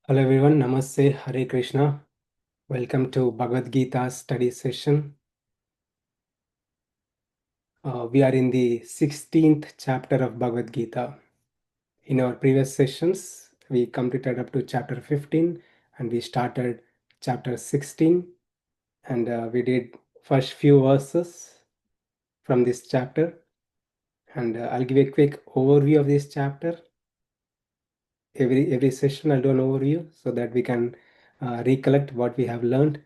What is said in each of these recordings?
Hello everyone, Namaste, Hare Krishna. Welcome to Bhagavad Gita study session. We are in the 16th chapter of Bhagavad Gita. In our previous sessions, we completed up to chapter 15 and we started chapter 16 and we did first few verses from this chapter. And I'll give a quick overview of this chapter. Every session I'll do an overview so that we can recollect what we have learned,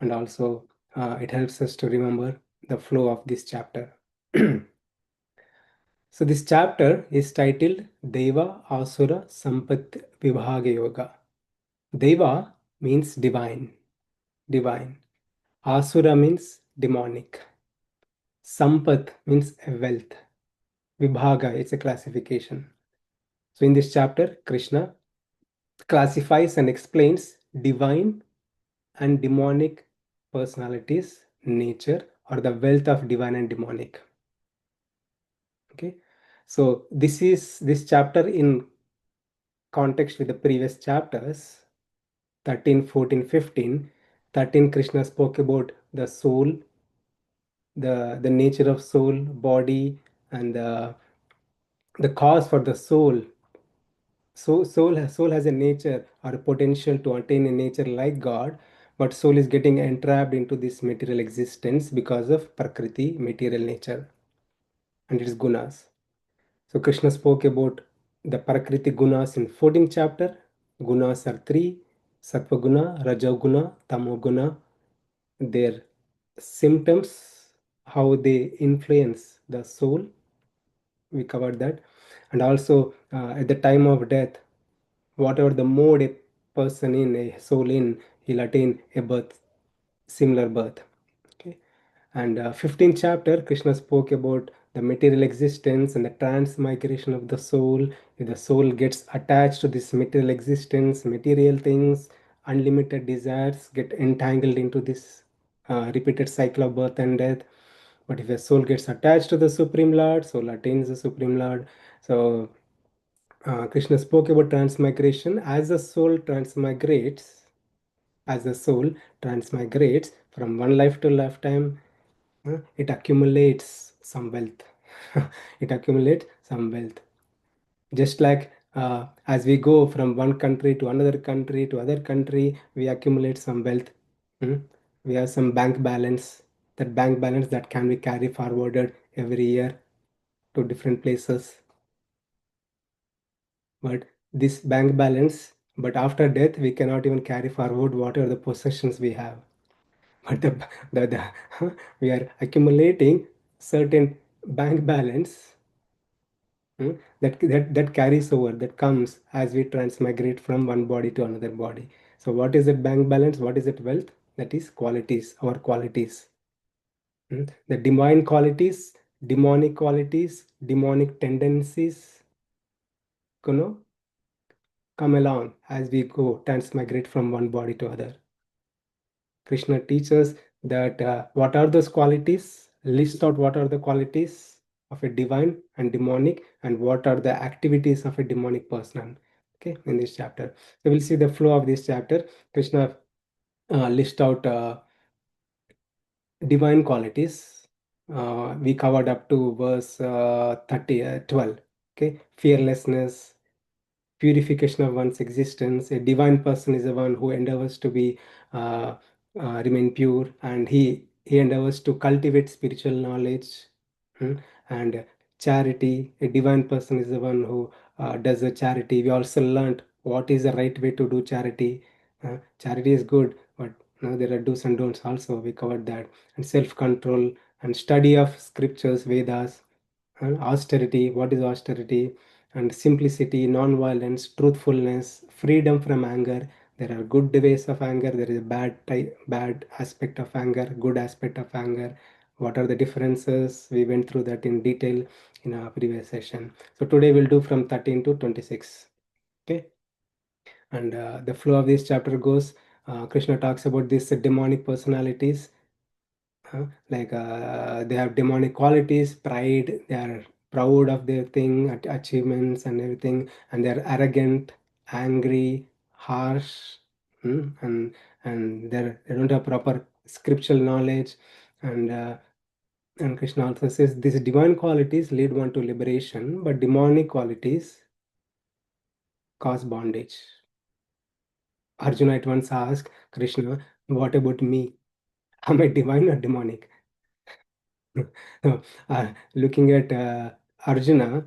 and also it helps us to remember the flow of this chapter. So this chapter is titled Deva Asura Sampat Vibhaga Yoga. Deva means divine, divine. Asura means demonic. Sampat means a wealth. Vibhaga is a classification. So in this chapter, Krishna classifies and explains divine and demonic personalities, nature, or the wealth of divine and demonic. Okay, so this chapter in context with the previous chapters 13, 14, 15. 13, Krishna spoke about the soul, the nature of soul, body, and the cause for the soul. So soul has a nature or a potential to attain a nature like God, but soul is getting entrapped into this material existence because of Prakriti, material nature, and its gunas. So Krishna spoke about the Prakriti gunas in 14th chapter. Gunas are three: Sattva guna, Raja guna, Tamo guna. Their symptoms, how they influence the soul. We covered that, and also at the time of death, whatever the mode a person in, a soul in, he'll attain a birth, similar birth. Okay. And 15th chapter, Krishna spoke about the material existence and the transmigration of the soul. If the soul gets attached to this material existence, material things, unlimited desires, get entangled into this repeated cycle of birth and death. But if a soul gets attached to the Supreme Lord, soul attains the Supreme Lord. So Krishna spoke about transmigration. As the soul transmigrates from one life to lifetime, it accumulates some wealth. It accumulates some wealth. Just like as we go from one country to another country to other country, we accumulate some wealth. Mm. We have some bank balance. That bank balance that can be carried forwarded every year to different places. But this bank balance, but after death, we cannot even carry forward whatever the possessions we have. But we are accumulating certain bank balance, that carries over, that comes as we transmigrate from one body to another body. So what is that bank balance? What is that wealth? That is qualities, our qualities. The divine qualities, demonic tendencies, you know, come along as we go transmigrate from one body to other. Krishna teaches that what are those qualities? List out what are the qualities of a divine and demonic, and what are the activities of a demonic person. Okay, in this chapter. So we'll see the flow of this chapter. Krishna list out divine qualities. We covered up to verse 12. Okay, fearlessness, purification of one's existence. A divine person is the one who endeavors to be uh, remain pure, and he endeavors to cultivate spiritual knowledge. Hmm. And charity. A divine person is the one who does the charity. We also learned what is the right way to do charity. Charity is good, but there are do's and don'ts also. We covered that. And self-control and study of scriptures, Vedas. And austerity. What is austerity? And simplicity, non-violence, truthfulness, freedom from anger. There are good ways of anger. There is a bad aspect of anger, good aspect of anger. What are the differences? We went through that in detail in our previous session. So today we'll do from 13 to 26. Okay, and the flow of this chapter goes. Krishna talks about these demonic personalities. Like they have demonic qualities, pride, they are proud of their thing, achievements and everything, and they're arrogant, angry, harsh, and they don't have proper scriptural knowledge, and Krishna also says these divine qualities lead one to liberation, but demonic qualities cause bondage. Arjuna at once asked Krishna, "What about me? Am I divine or demonic?" So, looking at Arjuna,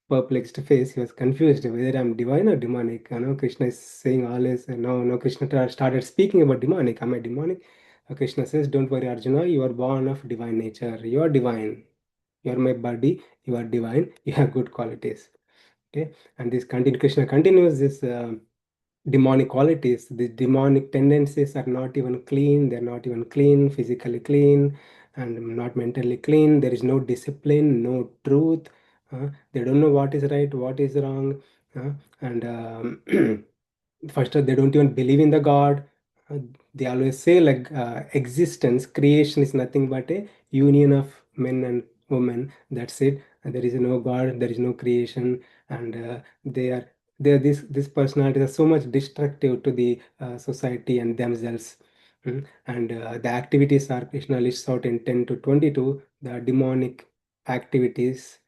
perplexed face, he was confused whether I'm divine or demonic. Krishna is saying always, no, no. Krishna started speaking about demonic. Am I demonic? Krishna says, don't worry, Arjuna, you are born of divine nature. You are divine. You are my body. You are divine. You have good qualities. Okay, and this Krishna continues this. Demonic qualities. The demonic tendencies are not even clean. They're not even clean, physically clean, and not mentally clean. There is no discipline, no truth. They don't know what is right, what is wrong, and first they don't even believe in the God. Uh, they always say like existence, creation is nothing but a union of men and women. That's it. There is no God. There is no creation, and they are this personality is so much destructive to the society and themselves. And the activities are Krishna lists out in 10 to 22, the demonic activities.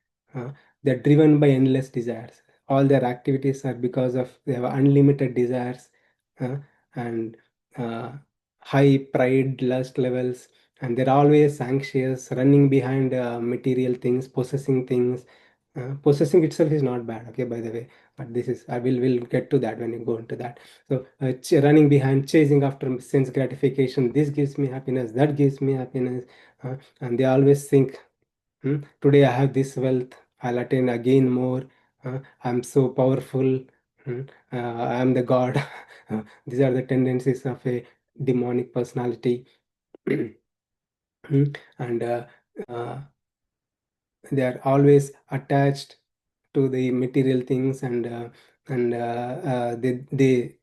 They're driven by endless desires. All their activities are because of they have unlimited desires, uh, and uh, high pride lust levels, and they're always anxious, running behind material things, possessing things. Possessing itself is not bad, okay, by the way, but this is I will get to that when you go into that. So running behind, chasing after sense gratification, this gives me happiness, that gives me happiness, and they always think, today I have this wealth, I'll attain again more, I'm so powerful, I am the god. These are the tendencies of a demonic personality. And uh, they are always attached to the material things, and they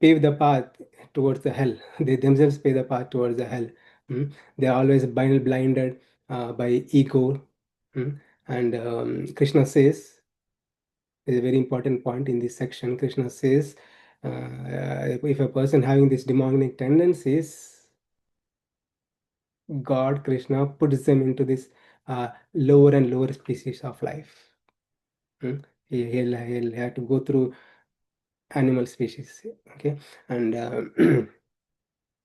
pave the path towards the hell. They themselves pave the path towards the hell. They are always blinded by ego. And Krishna says, is a very important point in this section. Krishna says, if a person having these demonic tendencies, God, Krishna, puts them into this lower and lower species of life. He'll have to go through animal species. Okay, and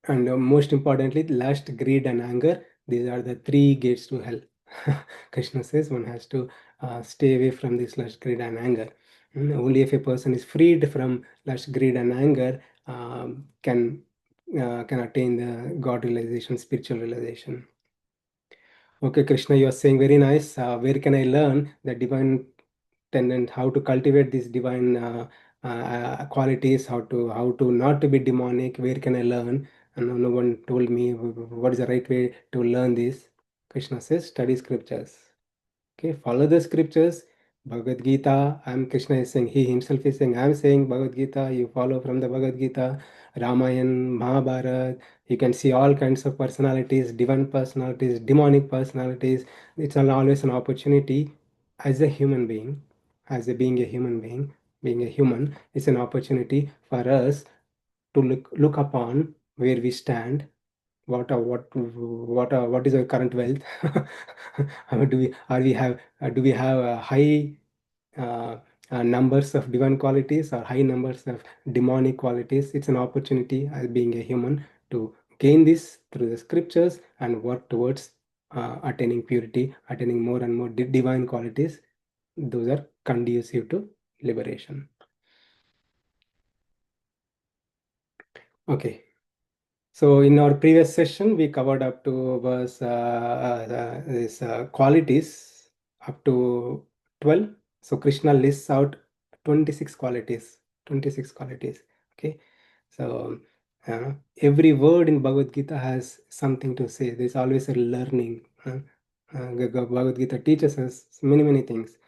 and most importantly, lust, greed, and anger. These are the three gates to hell. Krishna says one has to stay away from this lust, greed, and anger. Only if a person is freed from lust, greed, and anger can attain the God realization, spiritual realization. Okay, Krishna, you are saying very nice. Where can I learn the divine tenant? How to cultivate these divine qualities? How to not to be demonic? Where can I learn? And no one told me what is the right way to learn this. Krishna says, study scriptures. Okay, follow the scriptures. Bhagavad Gita, I'm Krishna is saying, he himself is saying, I'm saying Bhagavad Gita, you follow from the Bhagavad Gita, Ramayan, Mahabharata, you can see all kinds of personalities, divine personalities, demonic personalities. It's always an opportunity as a human being, being a human being, being a human, it's an opportunity for us to look upon where we stand, what is our current wealth. Do we have a high uh, numbers of divine qualities or high numbers of demonic qualities? It's an opportunity as being a human to gain this through the scriptures and work towards attaining purity, attaining more and more divine qualities. Those are conducive to liberation. Okay. So in our previous session, we covered up to was this qualities up to 12. So Krishna lists out 26 qualities. 26 qualities. Okay. So every word in Bhagavad Gita has something to say. There's always a learning. Bhagavad Gita teaches us many, many things.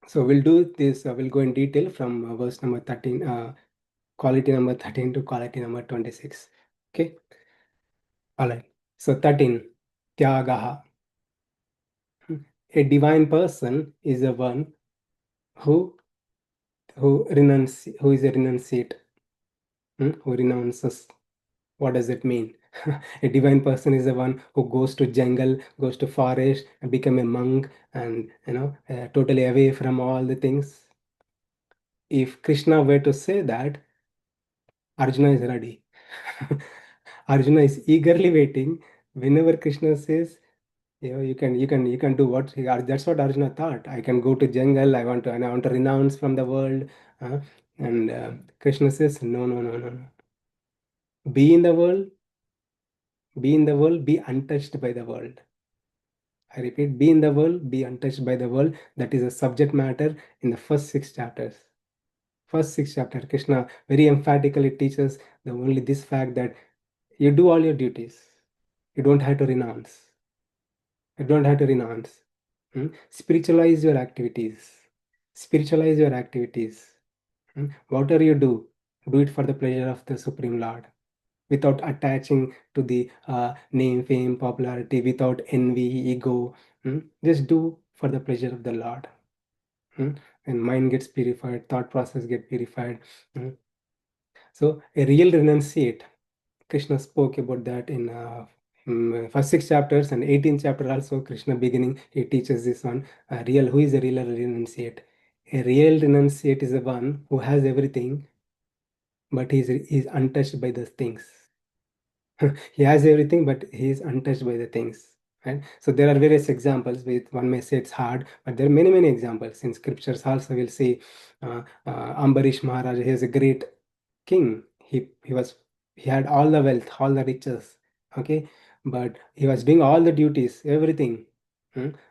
So we'll do this, we'll go in detail from verse number 13, quality number 13 to quality number 26. Okay. All right. So 13, Tyagaha. A divine person is the one who who is a renunciate? Who renounces? What does it mean? A divine person is the one who goes to jungle, goes to forest, and become a monk, and totally away from all the things. If Krishna were to say that, Arjuna is ready. Arjuna is eagerly waiting. Whenever Krishna says, you can do what that's what Arjuna thought. I can go to jungle. I want to renounce from the world. uh, and Krishna says, no, no, no, no, no. Be in the world, be untouched by the world. I repeat, be in the world, be untouched by the world. That is a subject matter in the first six chapters. First six chapters, Krishna very emphatically teaches the only this fact that you do all your duties. You don't have to renounce. You don't have to renounce. Spiritualize your activities. Spiritualize your activities. Whatever you do it for the pleasure of the Supreme Lord, without attaching to the name, fame, popularity, without envy, ego. Just do for the pleasure of the Lord. And mind gets purified, thought process get purified. Mm. So a real renunciate, Krishna spoke about that in first six chapters and 18th chapter also. Krishna beginning he teaches this one. Who is a real renunciate? A real renunciate is the one who has everything, but he's untouched by those things. He has everything, but he is untouched by the things. Right? So there are various examples. With one may say it's hard, but there are many, many examples in scriptures. Also, we'll see Ambarish Maharaj. He is a great king. He had all the wealth, all the riches. Okay, but he was doing all the duties, everything.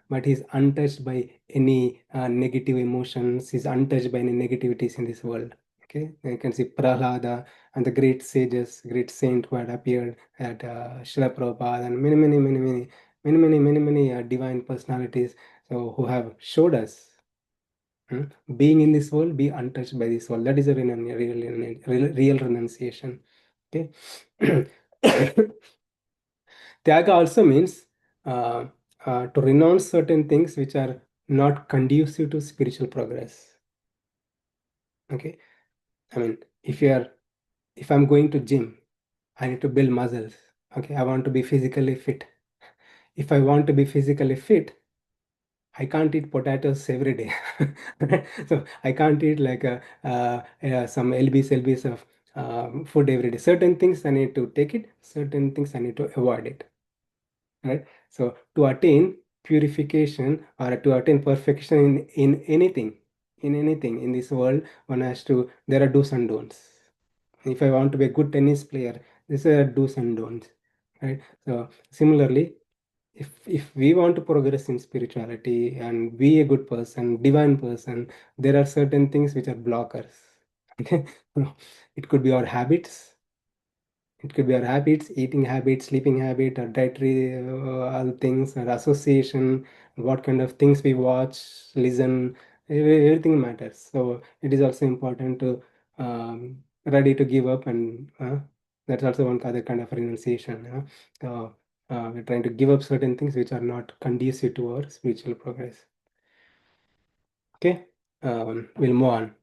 But he's untouched by any negative emotions. He's untouched by any negativities in this world. Okay, you can see Prahlada and the great sages, great saint who had appeared at Srila Prabhupada, and many divine personalities so who have showed us being in this world, be untouched by this world. That is a real renunciation. Okay. Tyaga also means uh, to renounce certain things which are not conducive to spiritual progress. Okay. I mean, if I'm going to gym, I need to build muscles. Okay, I want to be physically fit. If I want to be physically fit, I can't eat potatoes every day. So I can't eat like some lbs of food every day. Certain things I need to take it, certain things I need to avoid it. Right? So to attain purification or to attain perfection in anything in this world, one has to, there are do's and don'ts. If I want to be a good tennis player, these are do's and don'ts, right? So similarly, if we want to progress in spirituality and be a good person, divine person, there are certain things which are blockers. Okay, it could be our habits. It could be our habits, eating habits, sleeping habit, or dietary all things, or association, what kind of things we watch, listen, everything matters. So it is also important to ready to give up, and that's also one other kind of renunciation. So we're trying to give up certain things which are not conducive to our spiritual progress. Okay, we'll move on.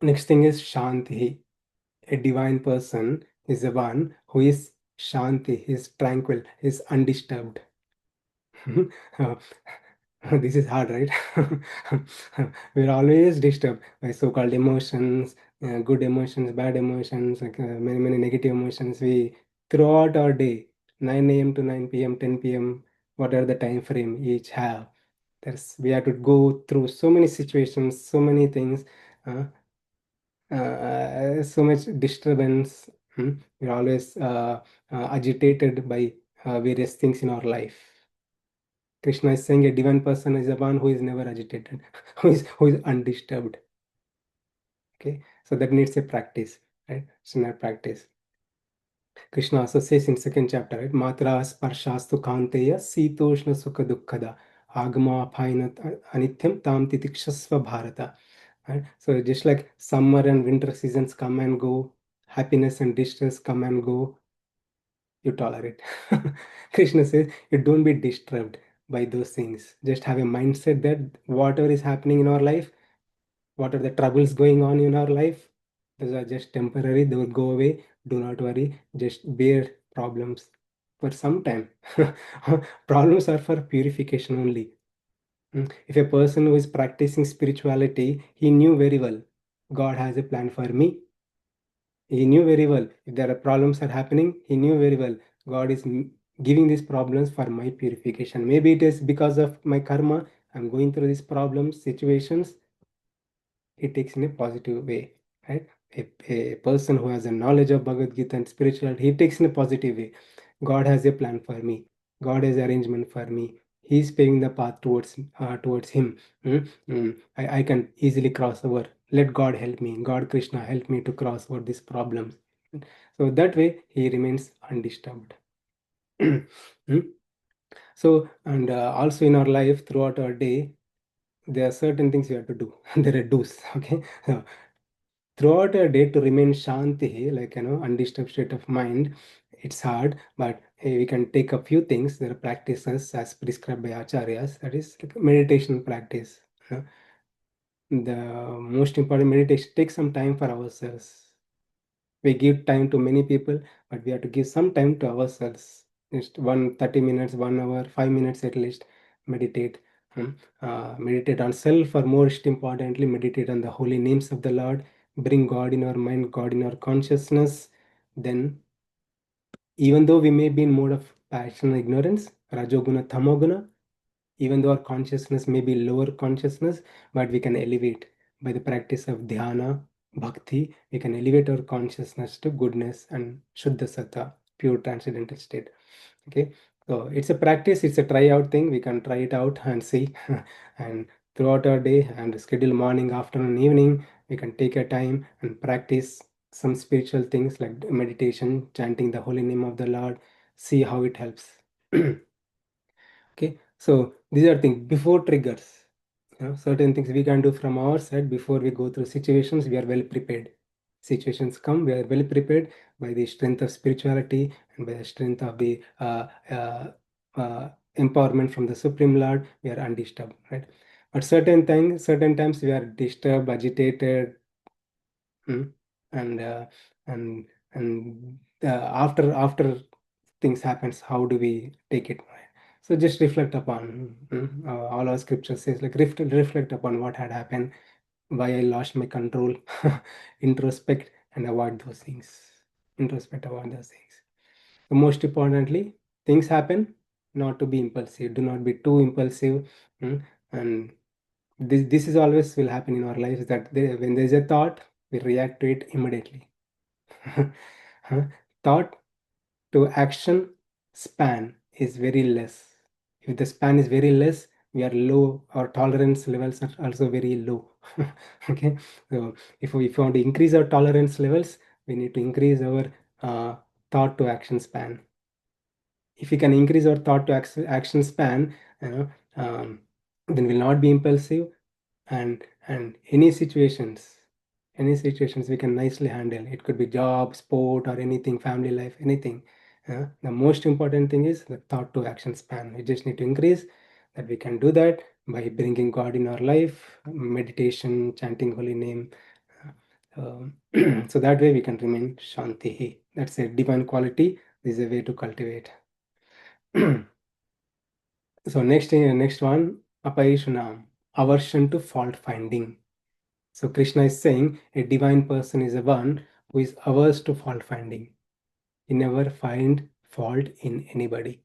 Next thing is Shanti. A divine person is the one who is Shanti, is tranquil, is undisturbed. Uh, this is hard, right? We're always disturbed by so-called emotions, good emotions, bad emotions, like, many, many negative emotions. We throughout our day, 9 a.m. to 9 p.m., 10 p.m., whatever the time frame each have. We have to go through so many situations, so many things. Uh, so much disturbance. We're always agitated by various things in our life. Krishna is saying a divine person is the one who is never agitated, who is undisturbed. Okay, so that needs a practice, right? It's not practice. Krishna also says in second chapter, right? Matra sparshastu kanteya sitoshna sukha dukkhada agama apayana anityam tam titikshasva bharata. Right? So just like summer and winter seasons come and go, happiness and distress come and go, you tolerate. Krishna says you don't be disturbed by those things. Just have a mindset that whatever is happening in our life, what are the troubles going on in our life. Those are just temporary, they will go away. Do not worry, just bear problems for some time. Problems are for purification only. If a person who is practicing spirituality, he knew very well God has a plan for me. He knew very well if there are problems are happening. He knew very well God is giving these problems for my purification. Maybe it is because of my karma. I'm going through these problems, situations. He takes in a positive way, right? A person who has a knowledge of Bhagavad Gita and spirituality, he takes in a positive way. God has a plan for me. God has arrangement for me. He's paving the path towards him. I can easily cross over. Let God help me. God Krishna help me to cross over these problems. So that way he remains undisturbed. Hmm. So and also in our life throughout our day, there are certain things you have to do. There are do's. Okay. Throughout a day to remain shanti, like undisturbed state of mind, it's hard, but we can take a few things. There are practices as prescribed by acharyas, that is like meditation practice. you know. The most important meditation, take some time for ourselves. We give time to many people, but we have to give some time to ourselves. Just 30 minutes, 1 hour, 5 minutes at least, meditate. Meditate on self, or most importantly, meditate on the holy names of the Lord. Bring God in our mind, God in our consciousness. Then, even though we may be in mode of passion and ignorance, rajoguna, tamoguna, even though our consciousness may be lower consciousness, but we can elevate by the practice of dhyana, bhakti. We can elevate our consciousness to goodness and shuddha sattva, pure transcendental state. Okay, so it's a practice, it's a try out thing. We can try it out and see. And throughout our day and schedule morning, afternoon, evening, we can take a time and practice some spiritual things like meditation, chanting the holy name of the Lord. See how it helps. Okay, so these are things before triggers. Certain things we can do from our side before we go through situations. We are well prepared. Situations come, we are well prepared by the strength of spirituality and by the strength of the empowerment from the Supreme Lord. We are undisturbed, right? But certain times we are disturbed, agitated, mm, and and after things happens, how do we take it, right? So just reflect upon, all our scripture says, like reflect upon what had happened, why I lost my control. Introspect and avoid those things. Introspect, avoid those things. So most importantly, things happen, not to be impulsive. Do not be too impulsive. And this is always will happen in our lives, that when there's a thought, we react to it immediately. Huh? Thought to action span is very less. If the span is very less, we are low. Our tolerance levels are also very low. Okay, so if we want to increase our tolerance levels, we need to increase our uh, thought to action span. If we can increase our thought to action span, you know, then we'll not be impulsive, and any situations we can nicely handle. It could be job, sport, or anything, family life, anything. The most important thing is the thought to action span. We just need to increase that. We can do that by bringing God in our life, meditation, chanting holy name. So that way we can remain shanti. That's a divine quality. This is a way to cultivate. So next one, apayishunam, aversion to fault finding. So Krishna is saying a divine person is a one who is averse to fault finding. He never find fault in anybody.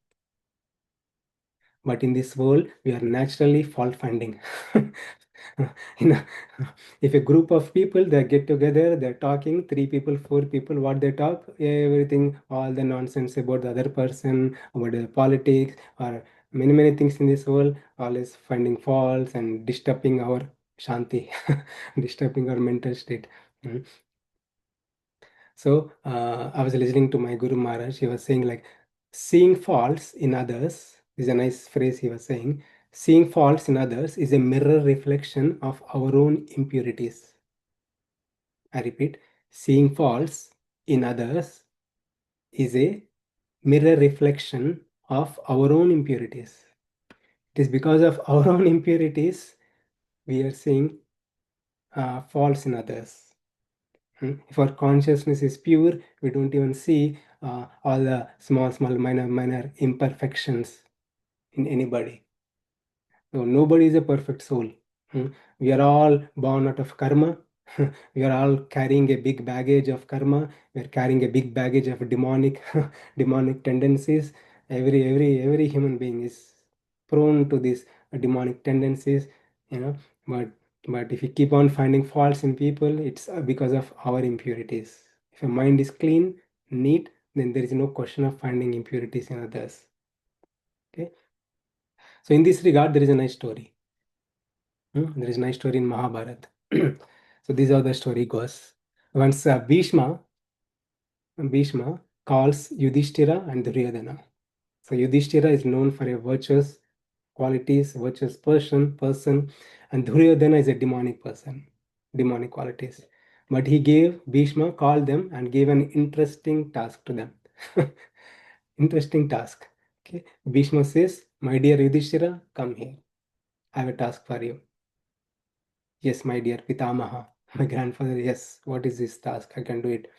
But in this world, we are naturally fault finding. You know, if a group of people they get together, they're talking, 3 people, 4 people, what they talk, everything, all the nonsense about the other person, about the politics, or many things in this world, always finding faults and disturbing our shanti, disturbing our mental state. Mm. So I was listening to my Guru Maharaj. He was saying like, seeing faults in others is a nice phrase. He was saying, seeing faults in others is a mirror reflection of our own impurities. I repeat, seeing faults in others is a mirror reflection of our own impurities. It is because of our own impurities we are seeing faults in others. If our consciousness is pure, we don't even see all the small, minor imperfections in anybody. So nobody is a perfect soul. Hmm. We are all born out of karma. We are all carrying a big baggage of karma. We are carrying a big baggage of demonic, demonic tendencies. Every human being is prone to these demonic tendencies, you know. But if you keep on finding faults in people, it's because of our impurities. If your mind is clean, neat, then there is no question of finding impurities in others. Okay. So in this regard, there is a nice story. There is a nice story in Mahabharata. So this is how the story goes. Once Bhishma calls Yudhishthira and Duryodhana. So Yudhishthira is known for a virtuous qualities, virtuous person, and Duryodhana is a demonic person, demonic qualities. But he gave Bhishma, called them, and gave an interesting task to them. Interesting task. Okay. Bhishma says, "My dear Yudhishthira, come here. I have a task for you." Yes, my dear Pitamaha, my grandfather, yes, what is this task? I can do it.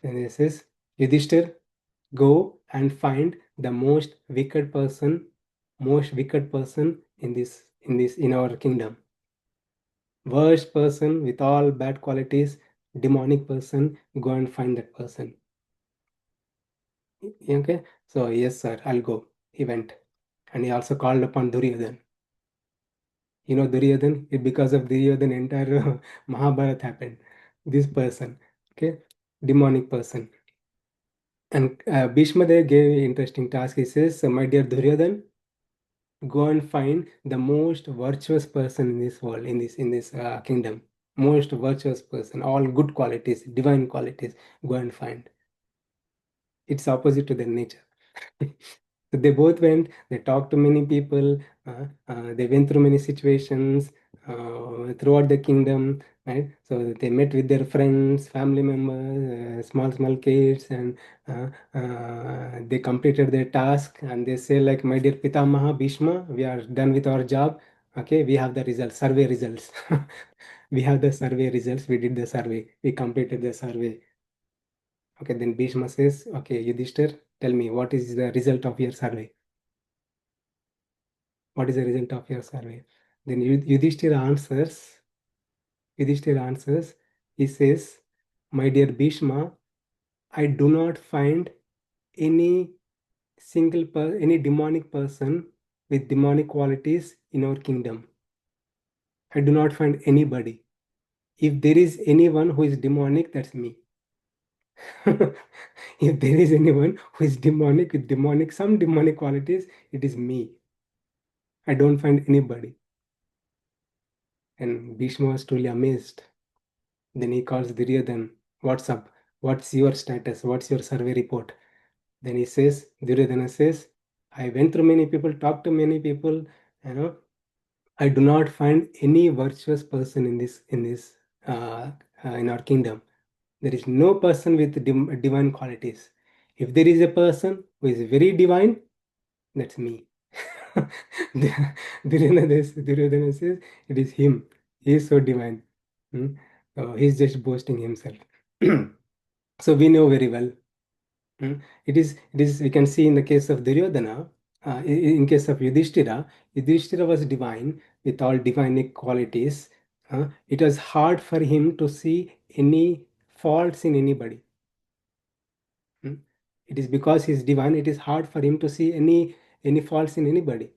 And he says, Yudhishthir, go and find the most wicked person in our kingdom. Worst person with all bad qualities, demonic person, go and find that person. Okay, so yes, sir, I'll go. He went. And he also called upon Duryodhan. Duryodhan, because of Duryodhan, entire Mahabharata happened. This person, okay, demonic person. And Bhishma there gave an interesting task. He says, "My dear Duryodhan, go and find the most virtuous person in this world, in this kingdom. Most virtuous person, all good qualities, divine qualities. Go and find." It's opposite to their nature. So they both went, they talked to many people, they went through many situations throughout the kingdom, right? So they met with their friends, family members, small kids, and they completed their task. And they say, like, "My dear Pitamaha Bhishma, we are done with our job. Okay, we have the results, survey results." We have the survey results. We did the survey. We completed the survey. Okay, then Bhishma says, "Okay, Yudhishthir, tell me, what is the result of your survey? What is the result of your survey?" Then Yudhishthir answers, he says, "My dear Bhishma, I do not find any any demonic person with demonic qualities in our kingdom. I do not find anybody. If there is anyone who is demonic, that's me." If there is anyone who is demonic with some demonic qualities, it is me. I don't find anybody. And Bhishma was truly amazed. Then he calls Duryodhan, "What's up? What's your status? What's your survey report?" Then Duryodhana says, "I went through many people, talked to many people, you know, I do not find any virtuous person uh, in our kingdom. There is no person with divine qualities. If there is a person who is very divine, that's me." Duryodhana says, "It is him. He is so divine." Hmm? He's just boasting himself. So we know very well. We can see in the case of Duryodhana, in case of Yudhishthira was divine with all divine qualities. It was hard for him to see any faults in anybody. Hmm? It is because he's divine, it is hard for him to see any faults in anybody.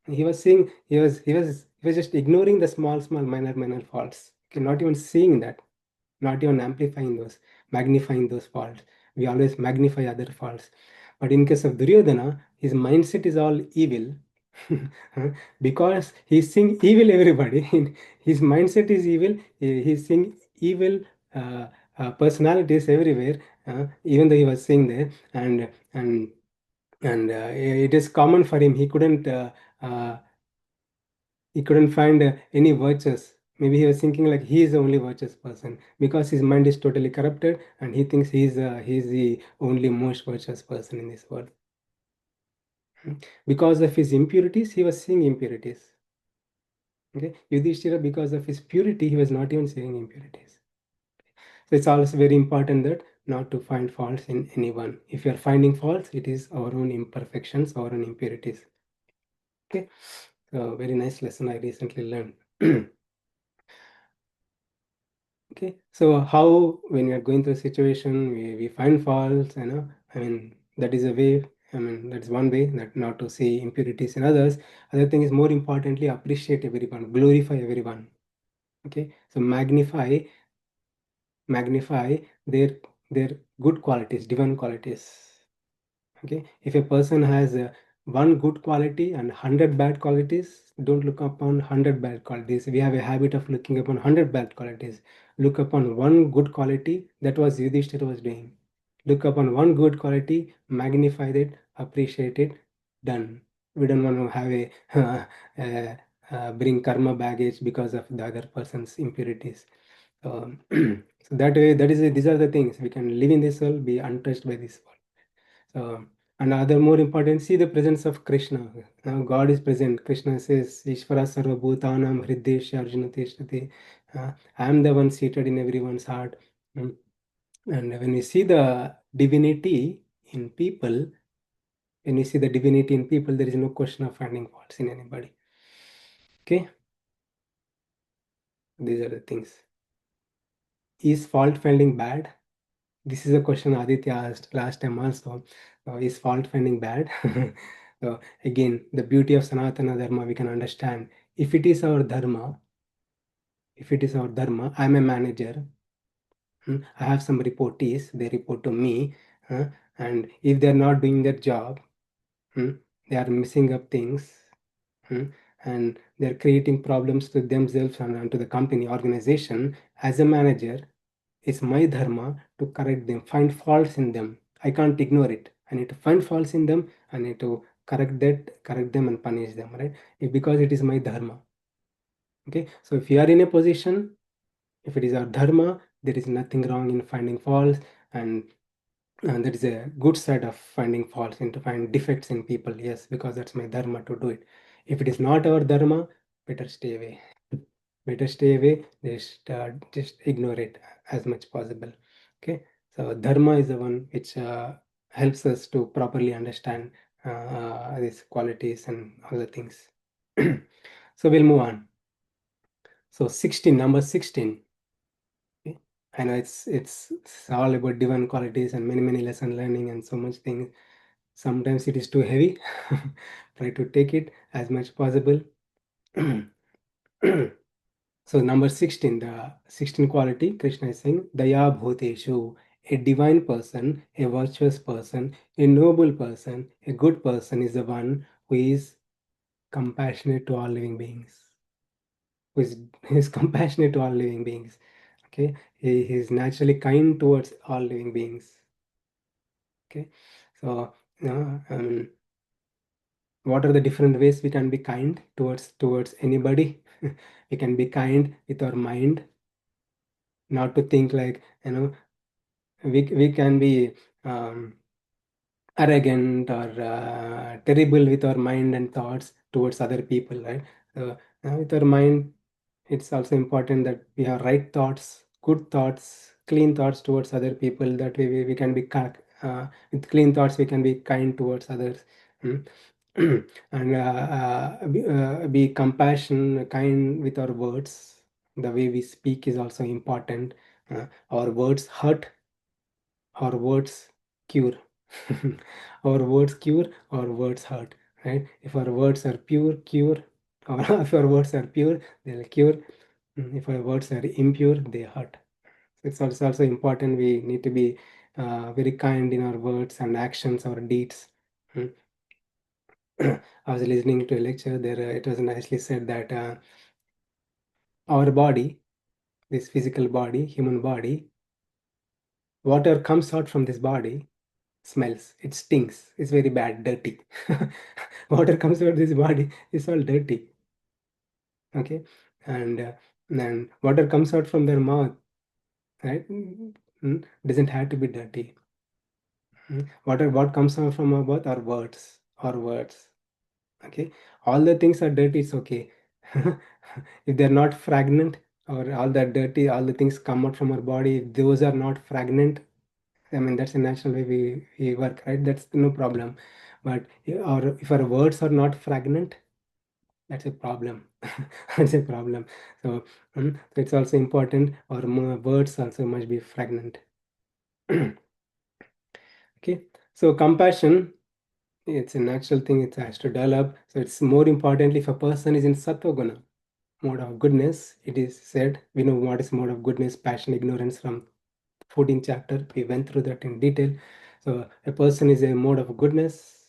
He was seeing, he was just ignoring the small, minor faults. Okay, not even seeing that, not even amplifying those, magnifying those faults. We always magnify other faults. But in case of Duryodhana, his mindset is all evil. Because he's seeing evil everybody. His mindset is evil. He's seeing evil personalities everywhere. Even though he was seeing there, and it is common for him. Uh, he couldn't find any virtues. Maybe he was thinking like he is the only virtuous person because his mind is totally corrupted, and he thinks he's the only most virtuous person in this world. Because of his impurities, he was seeing impurities. Okay, Yudhishthira, because of his purity, he was not even saying impurities. So it's also very important that not to find faults in anyone. If you are finding faults, it is our own imperfections, our own impurities. Okay, so very nice lesson I recently learned. Okay, so how when we are going through a situation, we find faults, I mean, that is a way, I mean, that's one way that not to see impurities in others. Other thing is more importantly, appreciate everyone, glorify everyone. Okay, so magnify their good qualities, divine qualities. Okay, if a person has one good quality and 100 bad qualities, don't look upon 100 bad qualities. We have a habit of looking upon 100 bad qualities. Look upon one good quality. That was Yudhishthira was doing. Look upon one good quality, magnify it, appreciate it, done. We don't want to have a bring karma baggage because of the other person's impurities. So that way, these are the things we can live in this world, be untouched by this world. So, and other more important, see the presence of Krishna. Now God is present. Krishna says, Ishvara sarva bhutanam hridesha arjuna tishtati. I am the one seated in everyone's heart. Mm. And when we see the divinity in people, when you see the divinity in people, there is no question of finding faults in anybody. Okay, these are the things. Is fault finding bad? This is a question Aditya asked last time also. Is fault finding bad? So again, the beauty of Sanatana Dharma we can understand. If it is our dharma, I'm a manager. I have some reportees, they report to me, and if they're not doing their job, they are messing up things, and they're creating problems to themselves and to the company organization. As a manager, it's my dharma to correct them, find faults in them. I can't ignore it. I need to find faults in them. I need to correct them and punish them, right? Because it is my dharma. Okay, so if you are in a position, if it is our dharma, there is nothing wrong in finding faults, and that is a good side of finding faults and to find defects in people. Yes, because that's my dharma to do it. If it is not our dharma, better stay away. Better stay away. Just ignore it as much possible. Okay. So dharma is the one which helps us to properly understand these qualities and other things. So we'll move on. So 16, number 16. Okay. I know it's all about divine qualities and many lesson learning and so much things. Sometimes it is too heavy. Try to take it as much possible. So number 16, the 16 quality, Krishna is saying, Daya Bhuteshu, a divine person, a virtuous person, a noble person, a good person is the one who is compassionate to all living beings. Who is compassionate to all living beings. Okay, he is naturally kind towards all living beings. Okay, so what are the different ways we can be kind towards anybody? We can be kind with our mind, not to think like, we can be um, arrogant or terrible with our mind and thoughts towards other people, right? So with our mind, it's also important that we have right thoughts, good thoughts, clean thoughts towards other people. That way we can be with clean thoughts we can be kind towards others. Mm. And be compassion kind with our words. The way we speak is also important. Our words hurt, our words cure. Our words cure, our words hurt, right? If our words are pure, cure, or if our words are pure, they'll cure. If our words are impure, they hurt. It's also important. We need to be very kind in our words and actions, our deeds. Mm. I was listening to a lecture there. It was nicely said that our body, this physical body, human body, water comes out from this body, smells, it stinks, it's very bad, dirty. Water comes out of this body, it's all dirty. Okay, and then water comes out from their mouth, right? Doesn't have to be dirty. What comes out from our mouth are words, or words. Okay, all the things are dirty, it's okay. If they're not fragrant, or all that dirty, all the things come out from our body, if those are not fragrant, I mean, that's a natural way we work, right? That's no problem. But or if our words are not fragrant, that's a problem. That's a problem. So, so it's also important, or words also must be fragrant. Okay. So compassion, it's a natural thing. It has to develop. So it's more importantly, if a person is in sattva guna, mode of goodness, it is said, we know what is mode of goodness, passion, ignorance from 14th chapter. We went through that in detail. So a person is a mode of goodness.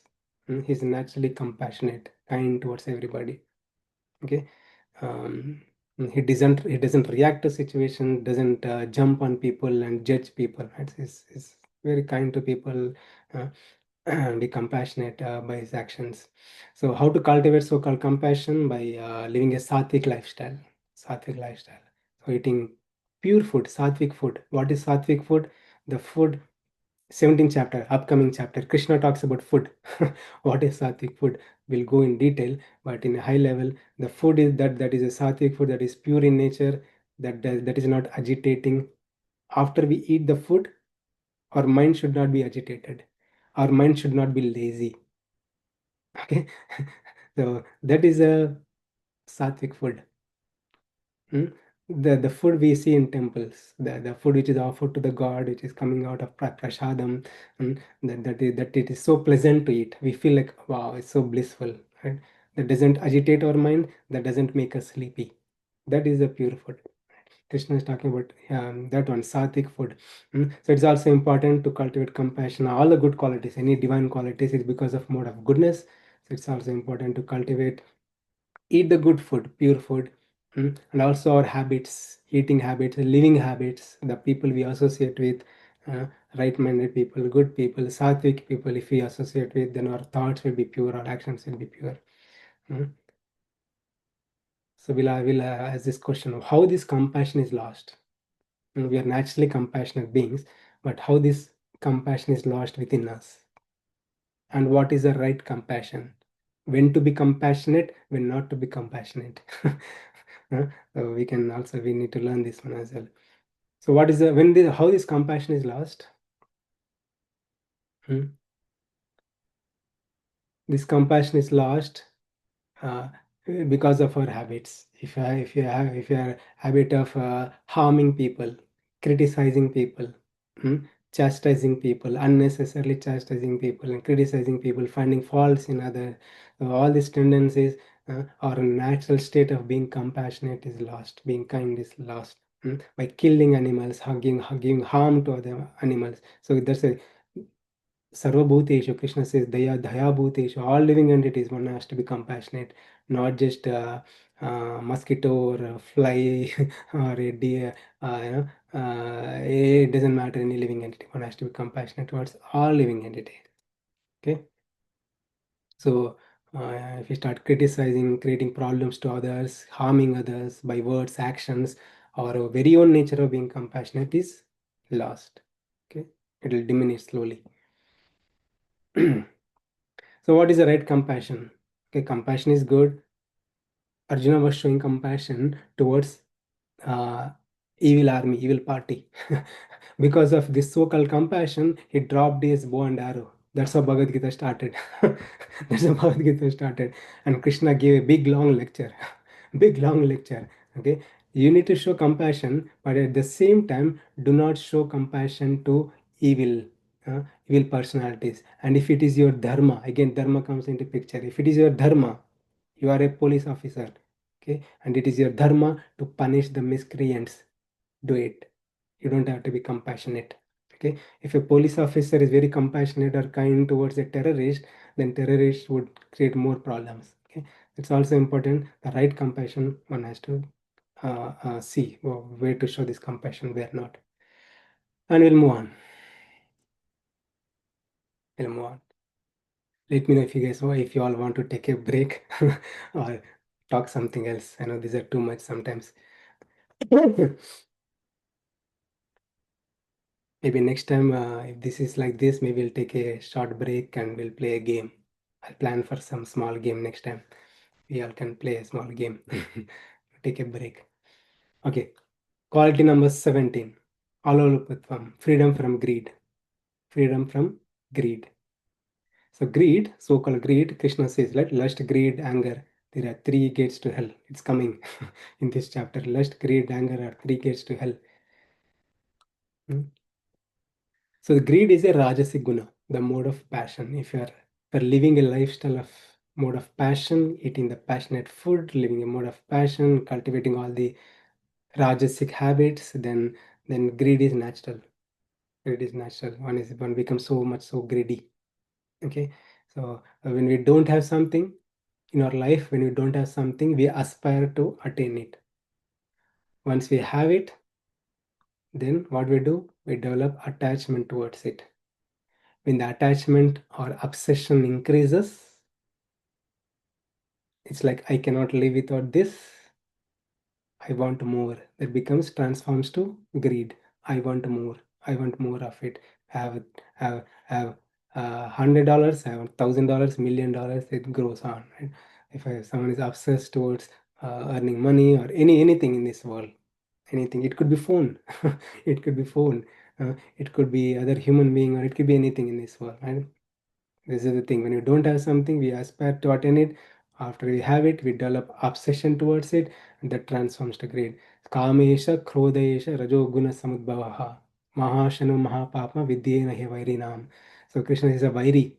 He's naturally compassionate, kind towards everybody. Okay. um, he doesn't react to situation, doesn't jump on people and judge people, right? He's very kind to people, uh, be compassionate by his actions. So how to cultivate so-called compassion? By living a sattvic lifestyle. So eating pure food, sattvic food. What is sattvic food? The food, 17th chapter, upcoming chapter, Krishna talks about food. What is sattvic food? We'll go in detail, but in a high level, the food is that is a sattvic food, that is pure in nature, that is not agitating. After we eat the food, our mind should not be agitated. Our mind should not be lazy. Okay, so that is a sattvic food. Mm. The food we see in temples, the food which is offered to the god, which is coming out of prasadam, that it is so pleasant to eat. We feel like, wow, it's so blissful, right? That doesn't agitate our mind, that doesn't make us sleepy. That is the pure food. Krishna is talking about that one, sattvic food. So it's also important to cultivate compassion, all the good qualities, any divine qualities is because of mode of goodness. So it's also important to cultivate, eat the good food, pure food, and also our habits, eating habits, living habits, the people we associate with, uh, right-minded people, good people, sattvic people. If we associate with, then our thoughts will be pure, our actions will be pure. Mm. So we'll ask this question of how this compassion is lost. We are naturally compassionate beings, but how this compassion is lost within us, and what is the right compassion, when to be compassionate, when not to be compassionate. So we need to learn this one as well. So what is the when the how this compassion is lost? Hmm? This compassion is lost uh, because of our habits. If you are habit of harming people, criticizing people, hmm, chastising people, unnecessarily chastising people and criticizing people, finding faults in other, all these tendencies, our natural state of being compassionate is lost, being kind is lost, by killing animals, giving harm to other animals. So that's a Sarvabhuteshu, Krishna says, Daya Bhuteshu, all living entities, one has to be compassionate, not just mosquito or a fly or a deer, it doesn't matter, any living entity, one has to be compassionate towards all living entities. Okay, so if you start criticizing, creating problems to others, harming others by words, actions, our very own nature of being compassionate is lost. Okay, it will diminish slowly. So what is the right compassion? Okay, compassion is good. Arjuna was showing compassion towards uh, evil army, evil party. Because of this so-called compassion, he dropped his bow and arrow. That's how Bhagavad Gita started. That's how Bhagavad Gita started. And Krishna gave a big long lecture. Big long lecture. Okay. You need to show compassion, but at the same time, do not show compassion to evil, evil personalities. And if it is your dharma, again, dharma comes into picture. If it is your dharma, you are a police officer, okay, and it is your dharma to punish the miscreants, do it. You don't have to be compassionate. Okay, if a police officer is very compassionate or kind towards a terrorist, then terrorist would create more problems. Okay, it's also important, the right compassion one has to see where to show this compassion, where not. And we'll move on. We'll move on. Let me know if you guys, if you all want to take a break or talk something else. I know these are too much sometimes. Maybe next time, if this is like this, maybe we'll take a short break and we'll play a game. I'll plan for some small game next time. We all can play a small game. Take a break. Okay. Quality number 17. Alolupatvam. Freedom from greed. Freedom from greed. So greed, so-called greed, Krishna says, like lust, greed, anger. There are three gates to hell. It's coming in this chapter. Lust, greed, anger are three gates to hell. Hmm? So the greed is a rajasic guna, the mode of passion. If you're living a lifestyle of mode of passion, eating the passionate food, living a mode of passion, cultivating all the rajasic habits, then greed is natural. Greed is natural. One becomes so greedy. Okay. So when we don't have something in our life, when we don't have something, we aspire to attain it. Once we have it, then what we do? We develop attachment towards it. When the attachment or obsession increases, it's like I cannot live without this. I want more. That becomes transforms to greed. I want more. I want more of it. Have $100. I have $1,000, $1,000,000. It grows on. Right? If someone is obsessed towards earning money or anything in this world, anything. It could be phone. It could be phone. It could be other human being, or it could be anything in this world. Right? This is the thing. When you don't have something, we aspire to attain it. After we have it, we develop obsession towards it, and that transforms to greed. Kamesha, Krodesha, Rajo Guna Samudbhavaha. Mahashanu Mahapapa Vidyena He Vairinam. So Krishna is a Vairi.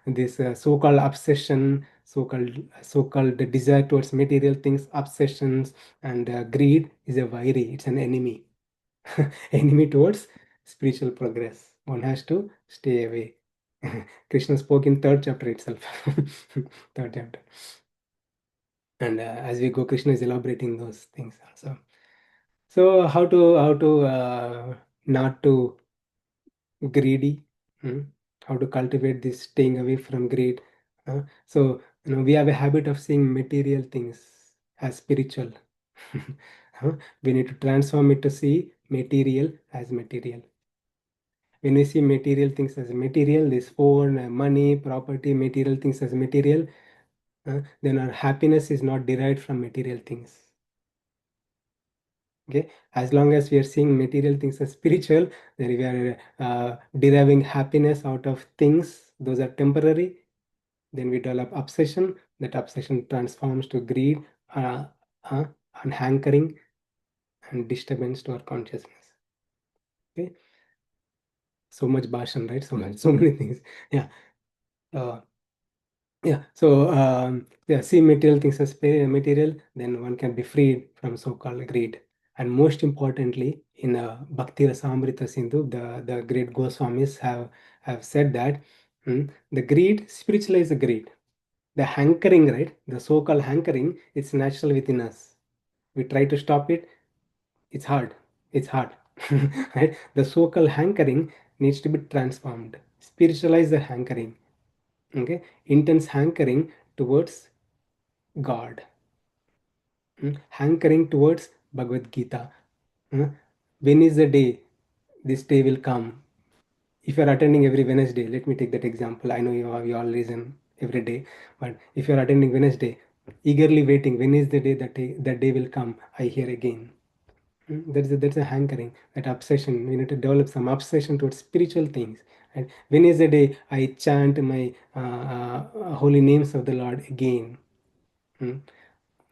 This so-called obsession, so-called the desire towards material things, obsessions, and greed is a Vairi. It's an enemy. Enemy towards spiritual progress. One has to stay away. Krishna spoke in third chapter itself. Third chapter. And as we go, Krishna is elaborating those things also. So how to not to greedy, hmm? How to cultivate this staying away from greed. So we have a habit of seeing material things as spiritual. Huh? We need to transform it to see material as material. When we see material things as material, this phone, money, property, material things as material, then our happiness is not derived from material things. Okay, as long as we are seeing material things as spiritual, then we are deriving happiness out of things, those are temporary. Then we develop obsession. That obsession transforms to greed, uh, uh, and hankering, and disturbance to our consciousness. Okay, so much bhashan, right? So many things. Yeah. Uh, Yeah, so yeah, see material things as material, then one can be freed from so-called greed. And most importantly, in Bhakti Rasamrita Sindhu, the great Goswamis have said that the greed, spiritualize the greed. The hankering, right? The so-called hankering, it's natural within us. We try to stop it, it's hard. It's hard. Right? The so-called hankering needs to be transformed. Spiritualize the hankering. Okay, intense hankering towards God, hankering towards Bhagavad Gita. When is the day this day will come? If you are attending every Wednesday, let me take that example. I know you all listen every day, but if you are attending Wednesday, eagerly waiting, when is the day that day will come? I hear again. That's a hankering, that obsession. We need to develop some obsession towards spiritual things. And when is the day I chant my holy names of the Lord again? Mm.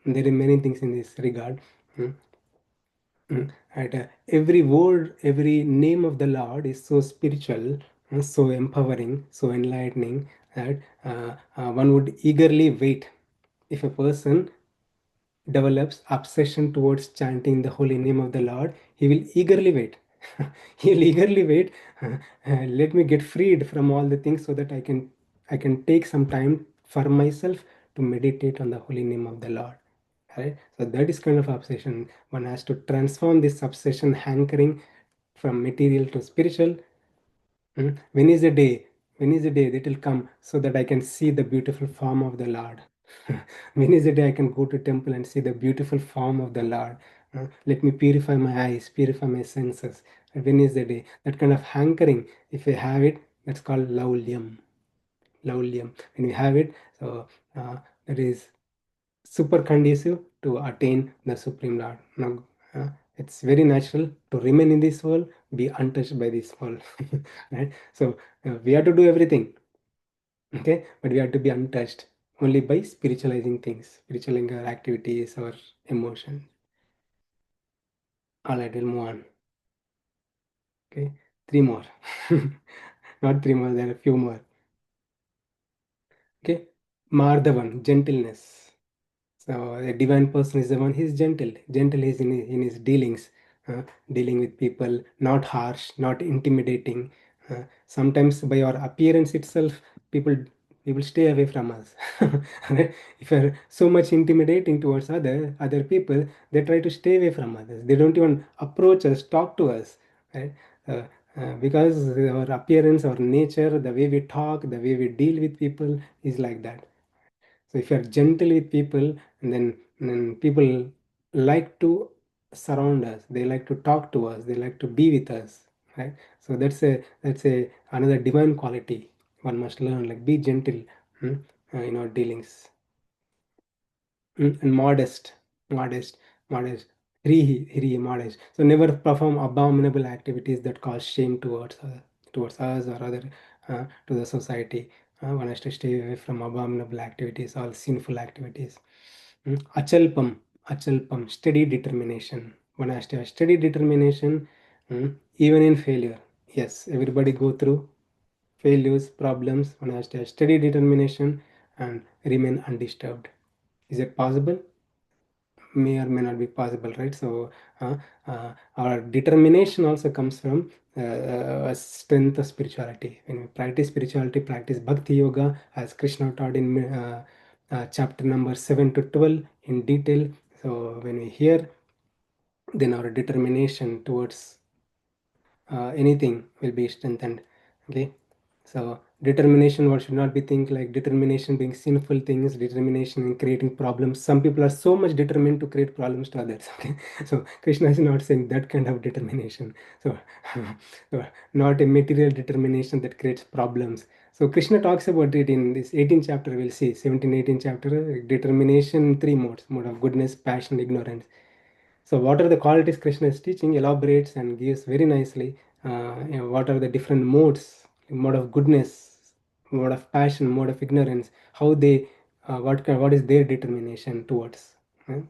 There are many things in this regard. Mm. And every word, every name of the Lord is so spiritual, so empowering, so enlightening that one would eagerly wait. If a person develops obsession towards chanting the holy name of the Lord, he will eagerly wait. He will eagerly wait. Let me get freed from all the things so that I can take some time for myself to meditate on the holy name of the Lord. Right? So that is kind of obsession. One has to transform this obsession hankering from material to spiritual. When is the day? When is the day that will come so that I can see the beautiful form of the Lord? When is the day I can go to temple and see the beautiful form of the Lord? Let me purify my eyes, purify my senses. When is the day? That kind of hankering, if we have it, that's called laulyam. Laulyam. When we have it, so that is super conducive to attain the Supreme Lord. Now, it's very natural to remain in this world, be untouched by this world, right? So we have to do everything, okay, but we have to be untouched only by spiritualizing things, spiritualizing our activities or emotions. All right, we'll move on. Okay, three more. Not three more, there are a few more. Okay, Mardhavan, gentleness. So a divine person is the one, he's gentle. Gentle is in his dealings, dealing with people, not harsh, not intimidating. Sometimes by our appearance itself, people people stay away from us. Right? If you're so much intimidating towards other people, they try to stay away from others. They don't even approach us, talk to us, right? Uh, because our appearance, our nature, the way we talk, the way we deal with people is like that. So if you are gentle with people, then people like to surround us. They like to talk to us. They like to be with us, right? So that's a another divine quality one must learn. Like be gentle, hmm, in our dealings. And modest, modest. So never perform abominable activities that cause shame towards us or other to the society. One has to stay away from abominable activities, all sinful activities. Achalpam, achalpam, steady determination. One has to have steady determination, even in failure. Yes, everybody go through failures, problems. One has to have steady determination and remain undisturbed. Is it possible? May or may not be possible, right? So our determination also comes from a strength of spirituality. When we practice spirituality, practice bhakti yoga, as Krishna taught in chapter number 7 to 12 in detail. So when we hear, then our determination towards anything will be strengthened. Okay, so determination, what should not be think like determination being sinful things, determination in creating problems. Some people are so much determined to create problems to others. Okay, so Krishna is not saying that kind of determination. So, so not a material determination that creates problems. So Krishna talks about it in this 18th chapter. We'll see 17, 18th chapter, determination in three modes: mode of goodness, passion, ignorance. So what are the qualities Krishna is teaching, elaborates and gives very nicely. What are the different modes, mode of goodness, mode of passion, mode of ignorance, how they, what is their determination towards.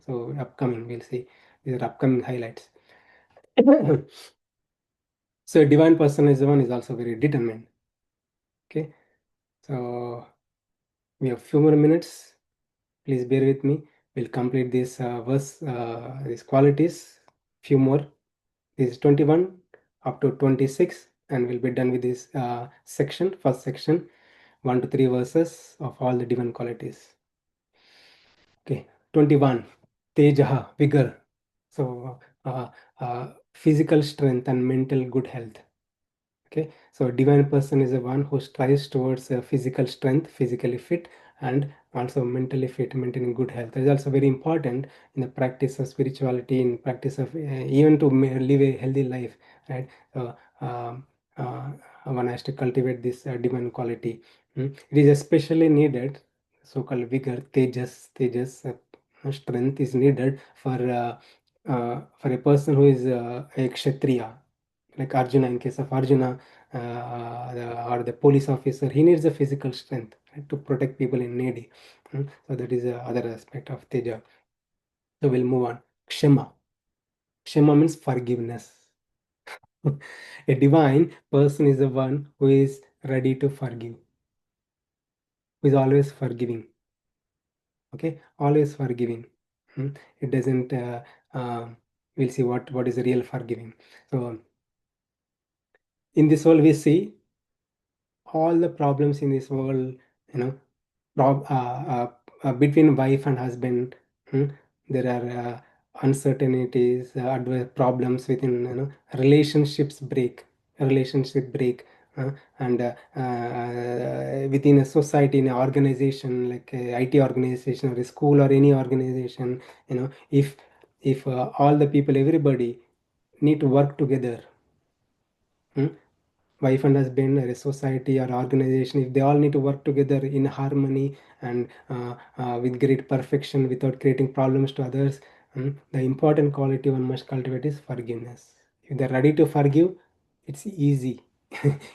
So upcoming, we'll see. These are upcoming highlights. So a divine person is the one is also very determined. Okay, so we have few more minutes. Please bear with me. We'll complete this verse, these qualities, few more. This is 21 up to 26, and we'll be done with this section, first section, 1 to 3 verses of all the divine qualities. Okay, 21, Tejaha, vigor. So, physical strength and mental good health. Okay, so divine person is the one who strives towards physical strength, physically fit, and also mentally fit, maintaining good health. That is also very important in the practice of spirituality, in practice of even to live a healthy life, right? So one has to cultivate this divine quality. It is especially needed, so-called vigor, tejas, strength is needed for a person who is a kshatriya, like Arjuna. In case of Arjuna, or the police officer, he needs the physical strength, right, to protect people in needy. So that is the other aspect of Teja. So we'll move on. Kshama. Kshama means forgiveness. A divine person is the one who is ready to forgive, who is always forgiving. Okay, always forgiving. It doesn't. Uh, we'll see what is the real forgiving. So in this world, we see all the problems in this world, you know, between wife and husband. hmm, there are uncertainties, problems within, relationship break, uh, and within a society, in an organization like a IT organization or a school or any organization, if all the people, everybody need to work together, hmm, wife and husband or a society or organization, if they all need to work together in harmony and with great perfection without creating problems to others, the important quality one must cultivate is forgiveness. If they're ready to forgive, it's easy.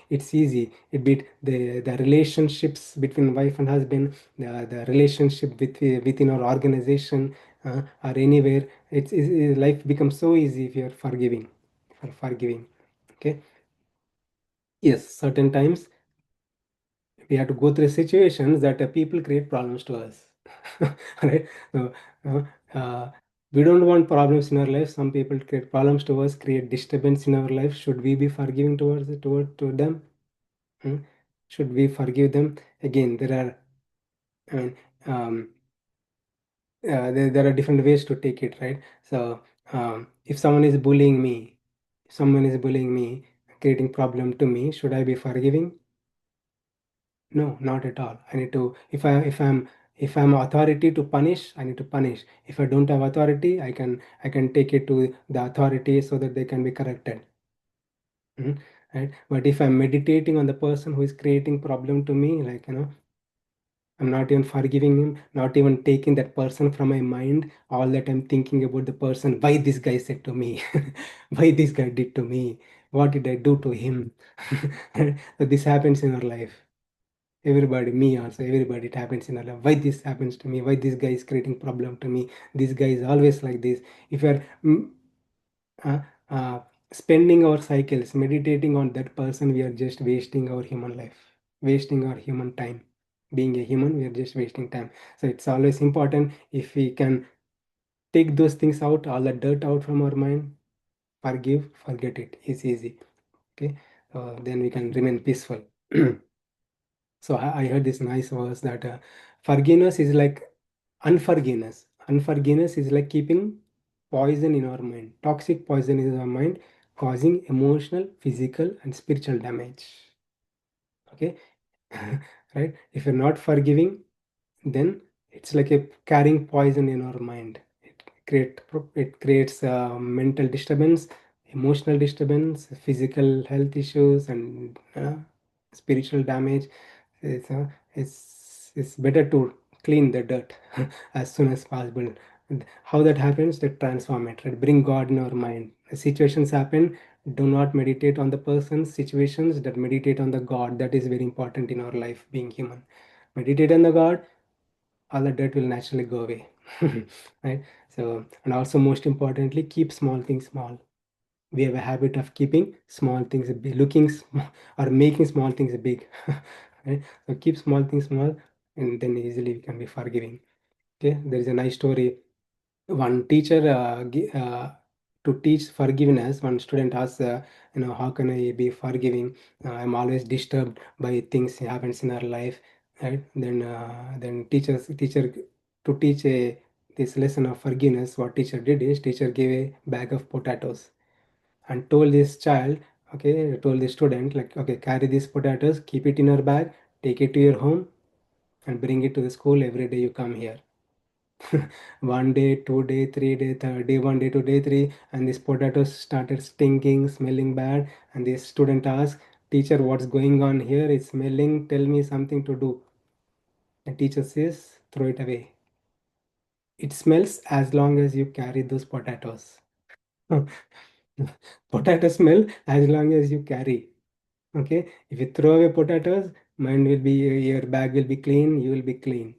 It's easy. It be the relationships between wife and husband, the relationship within our organization, or anywhere. Life becomes so easy if you're forgiving. Okay. Yes, certain times we have to go through situations that people create problems to us. Right. So, uh, uh, we don't want problems in our life. Some people create problems to us, create disturbance in our life. Should we be forgiving to them? Hmm? Should we forgive them? Again, there are, I mean, um, there are different ways to take it, right? So, if someone is bullying me, creating problem to me, should I be forgiving? No, not at all. I need to, if I'm authority to punish, I need to punish. If I don't have authority, I can take it to the authority so that they can be corrected. Right? But if I'm meditating on the person who is creating problem to me, like, I'm not even forgiving him, not even taking that person from my mind. All that I'm thinking about the person, why this guy said to me, why this guy did to me, what did I do to him? So this happens in our life. Everybody, me also, everybody, it happens in our life. Why this happens to me? Why this guy is creating problem to me? This guy is always like this. If you're uh, uh, spending our cycles meditating on that person, we are just wasting our human life, wasting our human time. Being a human, we are just wasting time. So it's always important, if we can take those things out, all the dirt out from our mind, forgive, forget it. It's easy. Okay. Then we can remain peaceful. So I heard this nice verse that forgiveness is like unforgiveness. Unforgiveness is like keeping poison in our mind, toxic poison in our mind, causing emotional, physical, and spiritual damage. Okay. Right? If you're not forgiving, then it's like a carrying poison in our mind. It creates mental disturbance, emotional disturbance, physical health issues, and spiritual damage. It's better to clean the dirt as soon as possible. And how that happens? To transform it, right? Bring God in our mind. Situations happen. Do not meditate on the person's situations. That meditate on the God. That is very important in our life, being human. Meditate on the God, all the dirt will naturally go away. Right? So, and also most importantly, keep small things small. We have a habit of keeping small things big, looking small, or making small things big. Right? So keep small things small, and then easily we can be forgiving. Okay, there is a nice story. One teacher, to teach forgiveness, one student asks, how can I be forgiving? I'm always disturbed by things happens in our life. Right? Then teacher, to teach this lesson of forgiveness, what teacher did is, teacher gave a bag of potatoes and told this child, okay, told the student, like, okay, carry these potatoes, keep it in your bag, take it to your home, and bring it to the school every day you come here. One day, 2 day, 3 day, third day, 1 day, 2 day, three, and these potatoes started stinking, smelling bad. And the student asked, teacher, what's going on here? It's smelling. Tell me something to do. The teacher says, throw it away. It smells as long as you carry those potatoes. Potato smell as long as you carry. Okay, if you throw away potatoes, mine will be, your bag will be clean, you will be clean.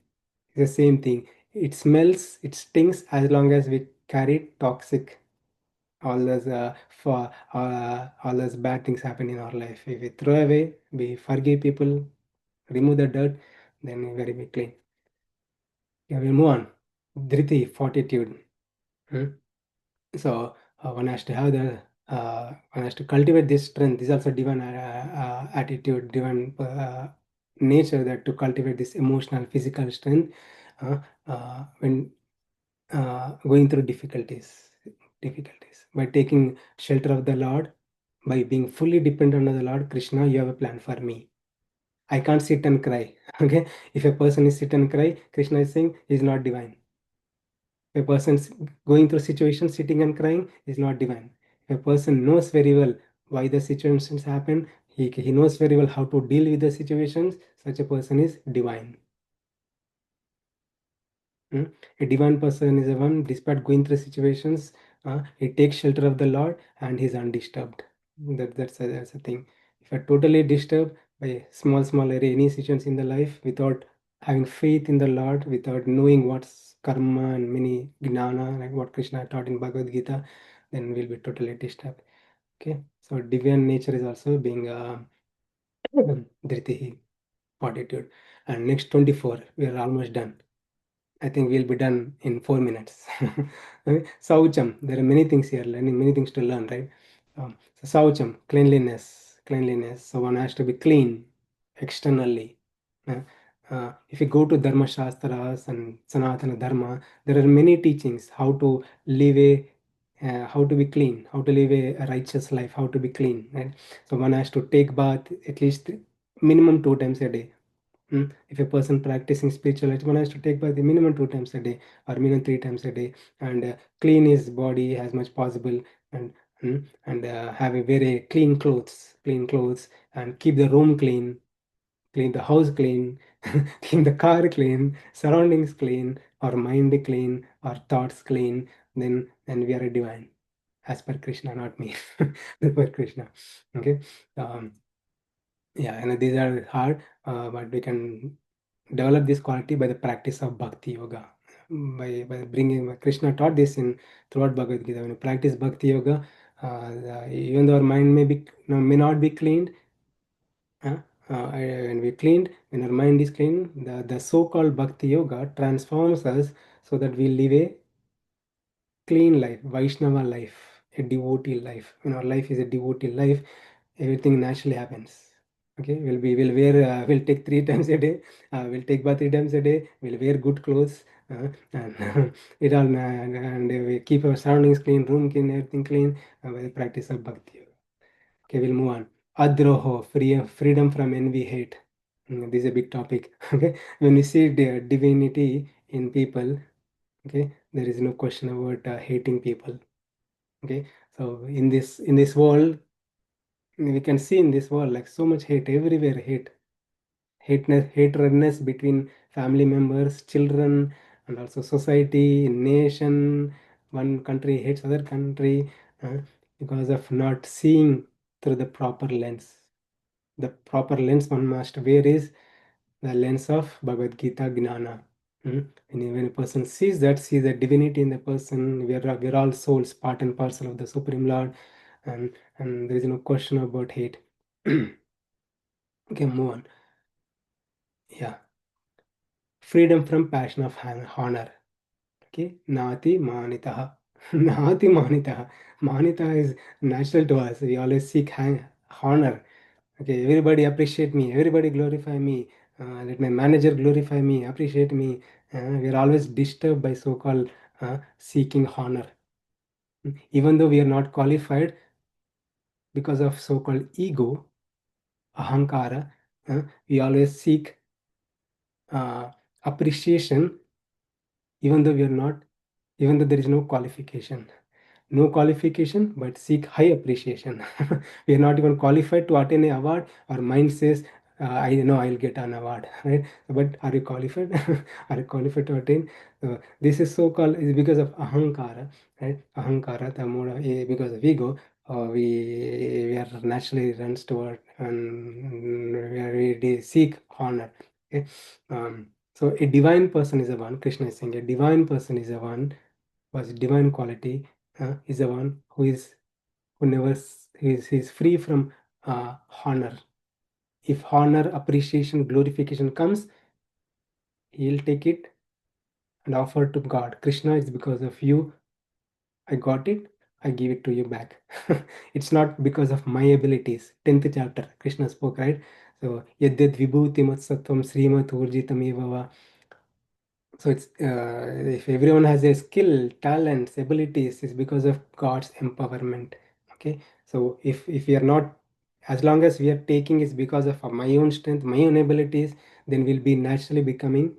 It's the same thing. It smells, it stings as long as we carry toxic. All those bad things happen in our life. If we throw away, we forgive people, remove the dirt, then we very be clean. Yeah, we'll move on. Dhriti, fortitude. Hmm? So one has to have the one has to cultivate this strength. This is also divine attitude, divine nature, that to cultivate this emotional, physical strength when going through difficulties. By taking shelter of the Lord, by being fully dependent on the Lord, Krishna, you have a plan for me. I can't sit and cry. Okay, if a person is sit and cry, Krishna is saying he's not divine. A person going through situations sitting and crying is not divine. If a person knows very well why the situations happen, He knows very well how to deal with the situations. Such a person is divine. A divine person is the one, despite going through situations, he takes shelter of the Lord and he's undisturbed. That's a thing. If you're totally disturbed by small any situations in the life, without having faith in the Lord, without knowing what's karma and many gnana, like what Krishna taught in Bhagavad Gita, then we'll be totally disturbed. Okay, so divine nature is also being Dhritihi, fortitude. And next 24, we are almost done. I think we'll be done in 4 minutes. Okay, Saucham, there are many things here, learning many things to learn, right? So Saucham, cleanliness. So one has to be clean externally. Uh, if you go to Dharma Shastras and Sanatana Dharma, there are many teachings how to live how to be clean, how to live a righteous life, how to be clean, right? So one has to take bath at least minimum 2 times a day. If a person practicing spirituality, one has to take bath the minimum 2 times a day or minimum 3 times a day, and clean his body as much possible, and have a very clean clothes, and keep the room clean, clean the house clean, keep the car clean, surroundings clean, our mind clean, our thoughts clean. Then we are a divine, as per Krishna, not me. As per Krishna. Okay. Um, yeah, and these are hard, but we can develop this quality by the practice of bhakti yoga. By bringing Krishna taught this in throughout Bhagavad Gita. When you practice bhakti yoga, even though our mind may not be cleaned, uh, when we cleaned, when our mind is clean, the so-called bhakti yoga transforms us so that we live a clean life, Vaishnava life, a devotee life. When our life is a devotee life, everything naturally happens. Okay, we'll take 3 times a day. We'll take bath 3 times a day. We'll wear good clothes, and it all and we keep our surroundings clean, room clean, everything clean, by the practice of bhakti. Okay, we'll move on. Adroho, freedom from envy, hate. This is a big topic. Okay, when we see the divinity in people, okay, there is no question about hating people. Okay, so in this world, we can see in this world like so much hate everywhere, hatredness between family members, children, and also society, nation. One country hates other country, uh, because of not seeing through the proper lens. The proper lens one must wear is the lens of Bhagavad Gita Gnana. And when a person sees the divinity in the person, we are all souls, part and parcel of the Supreme Lord, and there is no question about hate. Okay, move on. Yeah, freedom from passion of honor. Okay, Nati Manitaha. Nati Manitaha. Manita is natural to us. We always seek honor. Okay, everybody appreciate me, everybody glorify me. Let my manager glorify me, appreciate me. We are always disturbed by so-called seeking honor. Even though we are not qualified because of so-called ego, ahankara, we always seek uh, appreciation, even though we are not, even though there is no qualification. No qualification, but seek high appreciation. We are not even qualified to attain an award. Our mind says, I know I'll get an award, right? But are you qualified? Are you qualified to attain? This is so called is because of ahankara, right? Ahankara, the more because of ego, we are naturally runs toward and where we seek honor. Okay? So a divine person is the one. Krishna is saying a divine person is the one was divine quality, is the one who never is free from honor. If honor, appreciation, glorification comes, he'll take it and offer to God. Krishna, it's because of you I got it, I give it to you back. It's not because of my abilities. 10th chapter, Krishna spoke, right? So, yadyad vibhuti mat sattvam srimat urjitam eva. So it's if everyone has a skill, talents, abilities, it's because of God's empowerment. Okay, so if we are not, as long as we are taking it's because of my own strength, my own abilities, then we'll be naturally becoming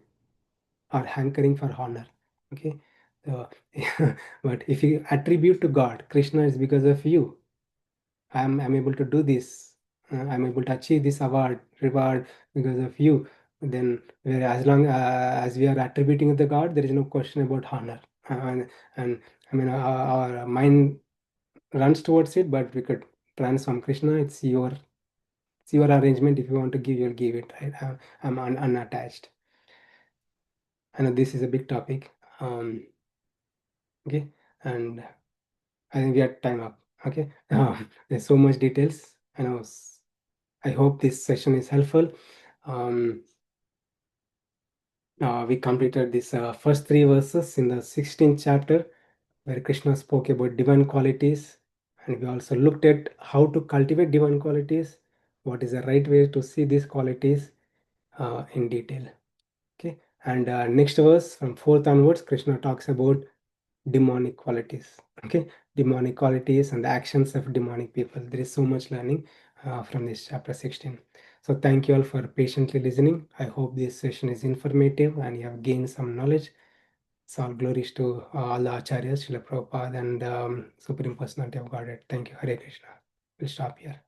or hankering for honor. Okay, so but if you attribute to God, Krishna is because of you. I'm able to do this. I'm able to achieve this reward because of you. Then, where as long as we are attributing to the God, there is no question about honor. And I mean, our mind runs towards it, but we could transform. Krishna, it's your arrangement. If you want to give, you'll give it. Right? I'm unattached. I know this is a big topic. Okay, and I think we are time up. Okay, there's so much details. I know. I hope this session is helpful. Um, we completed this first three verses in the 16th chapter, where Krishna spoke about divine qualities, and we also looked at how to cultivate divine qualities, what is the right way to see these qualities in detail. Okay, and next verse from fourth onwards, Krishna talks about demonic qualities. Okay, demonic qualities and the actions of demonic people. There is so much learning from this chapter 16. So thank you all for patiently listening. I hope this session is informative and you have gained some knowledge. So all glories to all the acharyas, Srila Prabhupada and Supreme Personality of Godhead. Thank you. Hare Krishna. We'll stop here.